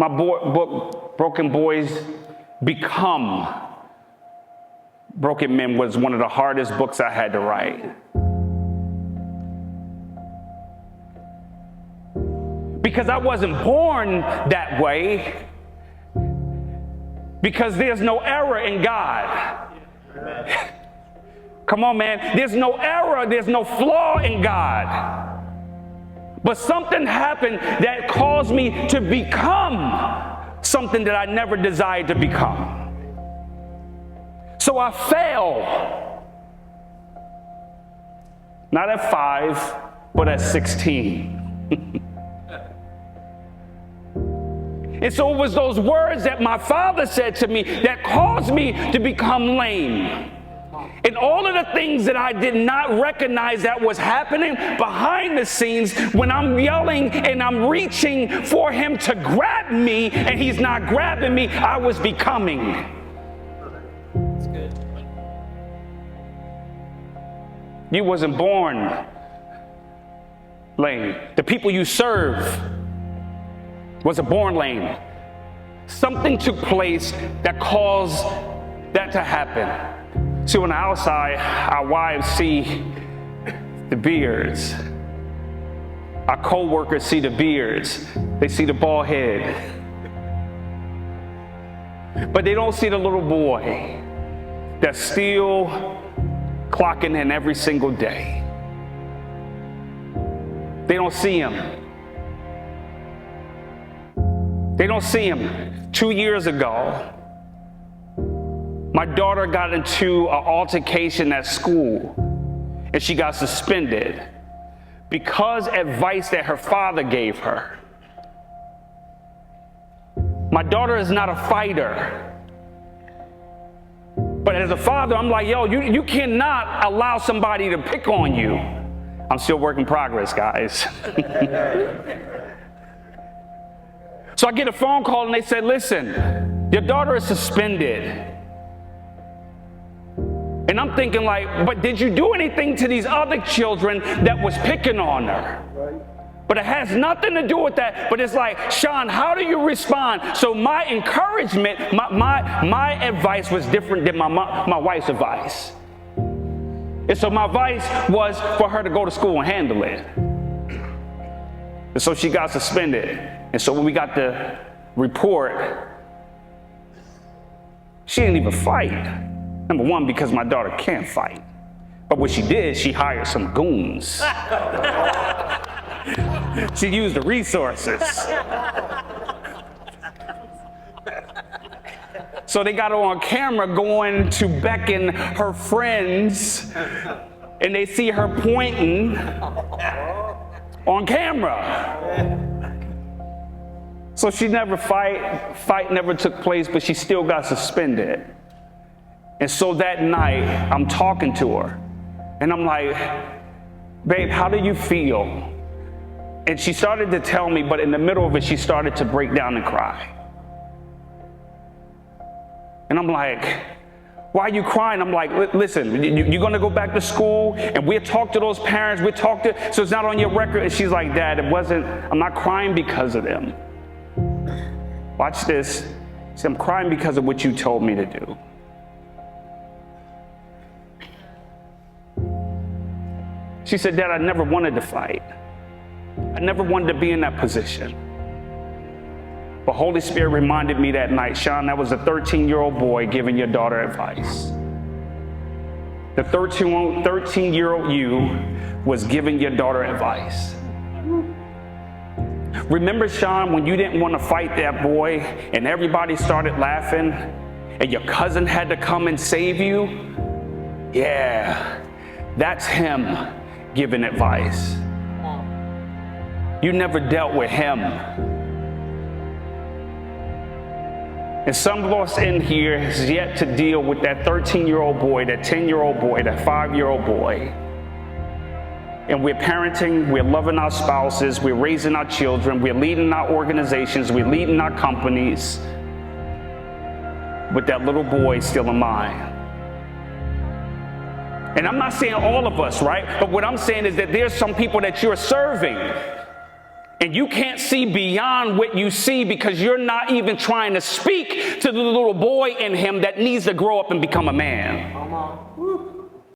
My book, Broken Boys Become Broken Men, was one of the hardest books I had to write. Because I wasn't born that way. Because there's no error in God. Come on, man. There's no error, there's no flaw in God. But something happened that caused me to become something that I never desired to become. So I fell. Not at 5, but at 16. And so it was those words that my father said to me that caused me to become lame. And all of the things that I did not recognize that was happening behind the scenes, when I'm yelling and I'm reaching for him to grab me and he's not grabbing me, I was becoming. That's good. You wasn't born lame. The people you serve wasn't born lame. Something took place that caused that to happen. See, on the outside, our wives see the beards. Our co-workers see the beards. They see the bald head. But they don't see the little boy that's still clocking in every single day. They don't see him. They don't see him. 2 years ago, my daughter got into an altercation at school, and she got suspended because advice that her father gave her. My daughter is not a fighter. But as a father, I'm like, yo, you cannot allow somebody to pick on you. I'm still work in progress, guys. So I get a phone call and they said, listen, your daughter is suspended. And I'm thinking like, but did you do anything to these other children that was picking on her? But it has nothing to do with that. But it's like, Shon, how do you respond? So my encouragement, my advice was different than my wife's advice. And so my advice was for her to go to school and handle it. And so she got suspended. And so when we got the report, she didn't even fight. Number one, because my daughter can't fight. But what she did, she hired some goons. She used the resources. So they got her on camera going to beckon her friends, and they see her pointing on camera. So she never fight never took place, but she still got suspended. And so that night, I'm talking to her, and I'm like, babe, how do you feel? And she started to tell me, but in the middle of it, she started to break down and cry. And I'm like, why are you crying? I'm like, listen, you're going to go back to school, and we'll talk to those parents. We'll talk to, so it's not on your record. And she's like, Dad, I'm not crying because of them. Watch this. See, I'm crying because of what you told me to do. She said, Dad, I never wanted to fight. I never wanted to be in that position. But Holy Spirit reminded me that night, Shon, that was a 13-year-old boy giving your daughter advice. The 13-year-old you was giving your daughter advice. Remember, Shon, when you didn't want to fight that boy and everybody started laughing and your cousin had to come and save you? Yeah, that's him giving advice. You never dealt with him. And some of us in here has yet to deal with that 13-year-old boy, that 10-year-old boy, that 5-year-old boy. And we're parenting, we're loving our spouses, we're raising our children, we're leading our organizations, we're leading our companies. But that little boy is still in mind. And I'm not saying all of us, right? But what I'm saying is that there's some people that you're serving And you can't see beyond what you see because you're not even trying to speak to the little boy in him that needs to grow up and become a man. Come on. Woo.